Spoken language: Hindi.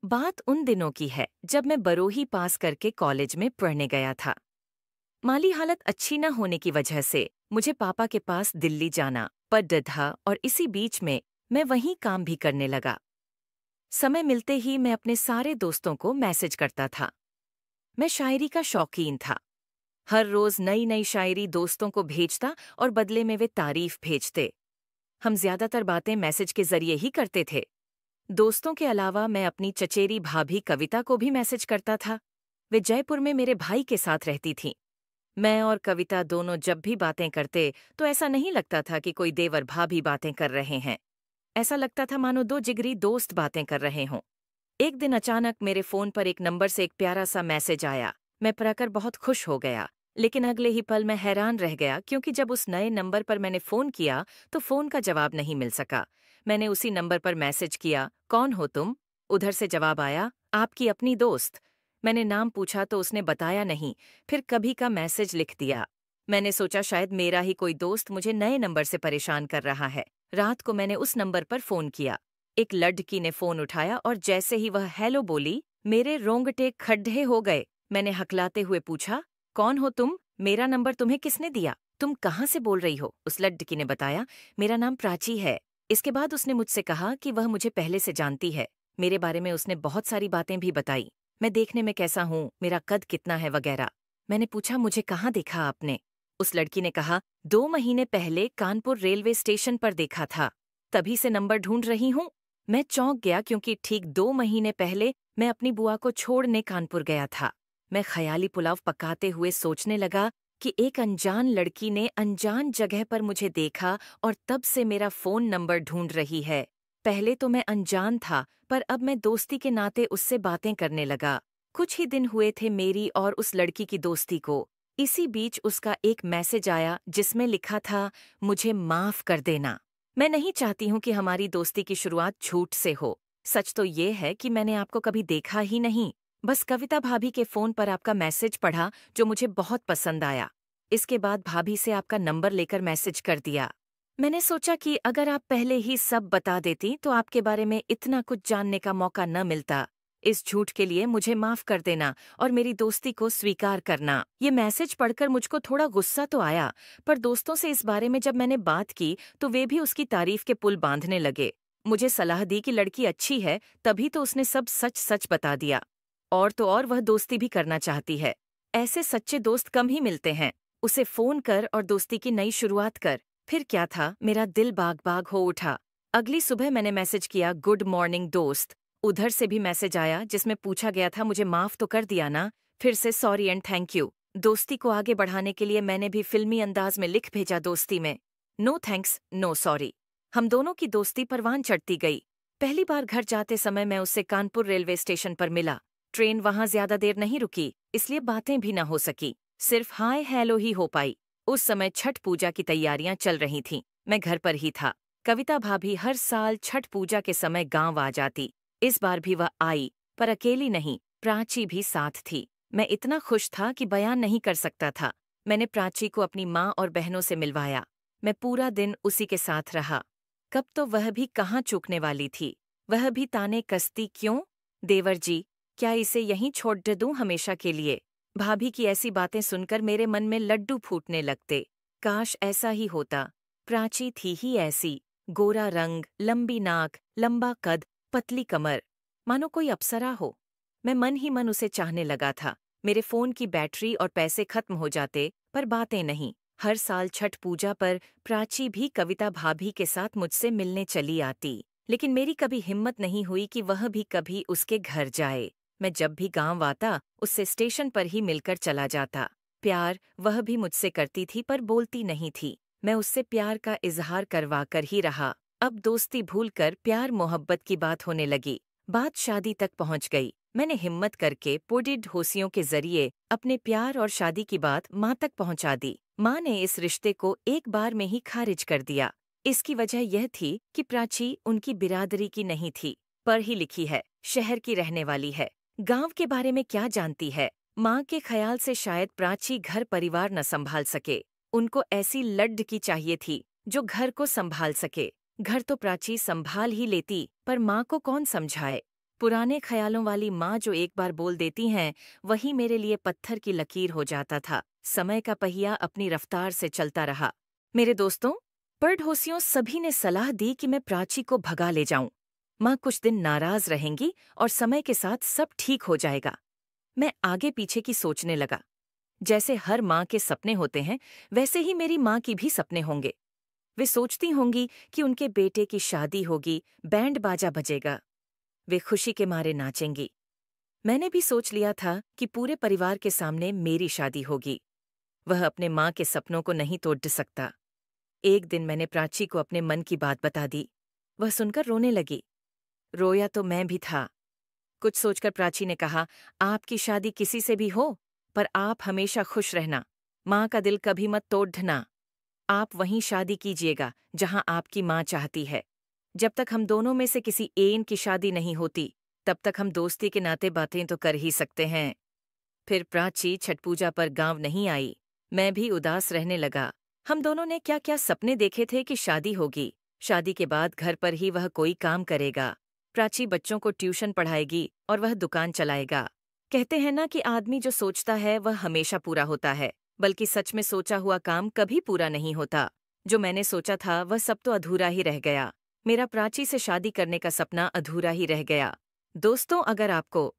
बात उन दिनों की है जब मैं बरोही पास करके कॉलेज में पढ़ने गया था। माली हालत अच्छी न होने की वजह से मुझे पापा के पास दिल्ली जाना पड़ था और इसी बीच में मैं वहीं काम भी करने लगा। समय मिलते ही मैं अपने सारे दोस्तों को मैसेज करता था। मैं शायरी का शौकीन था। हर रोज नई नई शायरी दोस्तों को भेजता और बदले में वे तारीफ भेजते। हम ज्यादातर बातें मैसेज के जरिए ही करते थे। दोस्तों के अलावा मैं अपनी चचेरी भाभी कविता को भी मैसेज करता था। वे जयपुर में मेरे भाई के साथ रहती थीं। मैं और कविता दोनों जब भी बातें करते तो ऐसा नहीं लगता था कि कोई देवर भाभी बातें कर रहे हैं। ऐसा लगता था मानो दो जिगरी दोस्त बातें कर रहे हों। एक दिन अचानक मेरे फोन पर एक नंबर से एक प्यारा सा मैसेज आया। मैं पढ़कर बहुत खुश हो गया, लेकिन अगले ही पल मैं हैरान रह गया क्योंकि जब उस नए नंबर पर मैंने फोन किया तो फोन का जवाब नहीं मिल सका। मैंने उसी नंबर पर मैसेज किया, कौन हो तुम? उधर से जवाब आया, आपकी अपनी दोस्त। मैंने नाम पूछा तो उसने बताया नहीं, फिर कभी का मैसेज लिख दिया। मैंने सोचा शायद मेरा ही कोई दोस्त मुझे नए नंबर से परेशान कर रहा है। रात को मैंने उस नंबर पर फोन किया। एक लड़की ने फोन उठाया और जैसे ही वह हेलो बोली, मेरे रोंगटे खड्डे हो गए। मैंने हकलाते हुए पूछा, कौन हो तुम? मेरा नंबर तुम्हें किसने दिया? तुम कहाँ से बोल रही हो? उस लड़की ने बताया, मेरा नाम प्राची है। इसके बाद उसने मुझसे कहा कि वह मुझे पहले से जानती है। मेरे बारे में उसने बहुत सारी बातें भी बताई। मैं देखने में कैसा हूँ, मेरा कद कितना है वगैरह। मैंने पूछा, मुझे कहाँ देखा आपने? उस लड़की ने कहा, 2 महीने पहले कानपुर रेलवे स्टेशन पर देखा था। तभी से नंबर ढूंढ रही हूँ। मैं चौंक गया क्योंकि ठीक 2 महीने पहले मैं अपनी बुआ को छोड़ने कानपुर गया था। मैं ख्याली पुलाव पकाते हुए सोचने लगा कि एक अनजान लड़की ने अनजान जगह पर मुझे देखा और तब से मेरा फोन नंबर ढूंढ रही है। पहले तो मैं अनजान था, पर अब मैं दोस्ती के नाते उससे बातें करने लगा। कुछ ही दिन हुए थे मेरी और उस लड़की की दोस्ती को। इसी बीच उसका एक मैसेज आया जिसमें लिखा था, मुझे माफ कर देना। मैं नहीं चाहती हूँ कि हमारी दोस्ती की शुरुआत झूठ से हो। सच तो ये है कि मैंने आपको कभी देखा ही नहीं। बस कविता भाभी के फोन पर आपका मैसेज पढ़ा जो मुझे बहुत पसंद आया। इसके बाद भाभी से आपका नंबर लेकर मैसेज कर दिया। मैंने सोचा कि अगर आप पहले ही सब बता देती तो आपके बारे में इतना कुछ जानने का मौका न मिलता। इस झूठ के लिए मुझे माफ कर देना और मेरी दोस्ती को स्वीकार करना। ये मैसेज पढ़कर मुझको थोड़ा गुस्सा तो आया, पर दोस्तों से इस बारे में जब मैंने बात की तो वे भी उसकी तारीफ के पुल बांधने लगे। मुझे सलाह दी कि लड़की अच्छी है, तभी तो उसने सब सच सच बता दिया। और तो और वह दोस्ती भी करना चाहती है। ऐसे सच्चे दोस्त कम ही मिलते हैं। उसे फोन कर और दोस्ती की नई शुरुआत कर। फिर क्या था, मेरा दिल बाग बाग हो उठा। अगली सुबह मैंने मैसेज किया, गुड मॉर्निंग दोस्त। उधर से भी मैसेज आया जिसमें पूछा गया था, मुझे माफ तो कर दिया ना? फिर से सॉरी एंड थैंक यू। दोस्ती को आगे बढ़ाने के लिए मैंने भी फिल्मी अंदाज में लिख भेजा दोस्ती में, नो थैंक्स नो सॉरी। हम दोनों की दोस्ती परवान चढ़ती गई। पहली बार घर जाते समय मैं उससे कानपुर रेलवे स्टेशन पर मिला। ट्रेन वहां ज्यादा देर नहीं रुकी, इसलिए बातें भी न हो सकी। सिर्फ हाय हेलो ही हो पाई। उस समय छठ पूजा की तैयारियां चल रही थीं। मैं घर पर ही था। कविता भाभी हर साल छठ पूजा के समय गांव आ जाती। इस बार भी वह आई, पर अकेली नहीं, प्राची भी साथ थी। मैं इतना खुश था कि बयान नहीं कर सकता था। मैंने प्राची को अपनी माँ और बहनों से मिलवाया। मैं पूरा दिन उसी के साथ रहा। कब तो वह भी कहाँ चूकने वाली थी। वह भी ताने कसती, क्यों देवर जी, क्या इसे यहीं छोड़ दे दूं हमेशा के लिए? भाभी की ऐसी बातें सुनकर मेरे मन में लड्डू फूटने लगते। काश ऐसा ही होता। प्राची थी ही ऐसी, गोरा रंग, लंबी नाक, लंबा कद, पतली कमर, मानो कोई अप्सरा हो। मैं मन ही मन उसे चाहने लगा था। मेरे फोन की बैटरी और पैसे खत्म हो जाते, पर बातें नहीं। हर साल छठ पूजा पर प्राची भी कविता भाभी के साथ मुझसे मिलने चली आती, लेकिन मेरी कभी हिम्मत नहीं हुई कि वह भी कभी उसके घर जाए। मैं जब भी गांव आता उससे स्टेशन पर ही मिलकर चला जाता। प्यार वह भी मुझसे करती थी, पर बोलती नहीं थी। मैं उससे प्यार का इजहार करवा कर ही रहा। अब दोस्ती भूलकर प्यार मोहब्बत की बात होने लगी। बात शादी तक पहुंच गई। मैंने हिम्मत करके पोडी ढोसियों के जरिए अपने प्यार और शादी की बात माँ तक पहुंचा दी। माँ ने इस रिश्ते को एक बार में ही खारिज कर दिया। इसकी वजह यह थी कि प्राची उनकी बिरादरी की नहीं थी, पढ़ी लिखी है, शहर की रहने वाली है, गांव के बारे में क्या जानती है। माँ के ख्याल से शायद प्राची घर परिवार न संभाल सके। उनको ऐसी लड़की चाहिए थी जो घर को संभाल सके। घर तो प्राची संभाल ही लेती, पर माँ को कौन समझाए। पुराने ख्यालों वाली माँ जो एक बार बोल देती हैं, वही मेरे लिए पत्थर की लकीर हो जाता था। समय का पहिया अपनी रफ्तार से चलता रहा। मेरे दोस्तों, पड़ोसियों सभी ने सलाह दी कि मैं प्राची को भगा ले जाऊं। माँ कुछ दिन नाराज रहेंगी और समय के साथ सब ठीक हो जाएगा। मैं आगे पीछे की सोचने लगा। जैसे हर माँ के सपने होते हैं, वैसे ही मेरी माँ की भी सपने होंगे। वे सोचती होंगी कि उनके बेटे की शादी होगी, बैंड बाजा बजेगा, वे खुशी के मारे नाचेंगी। मैंने भी सोच लिया था कि पूरे परिवार के सामने मेरी शादी होगी। वह अपने माँ के सपनों को नहीं तोड़ सकता। एक दिन मैंने प्राची को अपने मन की बात बता दी। वह सुनकर रोने लगी। रोया तो मैं भी था। कुछ सोचकर प्राची ने कहा, आपकी शादी किसी से भी हो, पर आप हमेशा खुश रहना। माँ का दिल कभी मत तोड़ना। आप वहीं शादी कीजिएगा जहां आपकी माँ चाहती है। जब तक हम दोनों में से किसी एक की शादी नहीं होती, तब तक हम दोस्ती के नाते बातें तो कर ही सकते हैं। फिर प्राची छठ पूजा पर गांव नहीं आई। मैं भी उदास रहने लगा। हम दोनों ने क्या क्या सपने देखे थे कि शादी होगी। शादी के बाद घर पर ही वह कोई काम करेगा। प्राची बच्चों को ट्यूशन पढ़ाएगी और वह दुकान चलाएगा। कहते हैं ना कि आदमी जो सोचता है वह हमेशा पूरा होता है, बल्कि सच में सोचा हुआ काम कभी पूरा नहीं होता। जो मैंने सोचा था वह सब तो अधूरा ही रह गया। मेरा प्राची से शादी करने का सपना अधूरा ही रह गया। दोस्तों, अगर आपको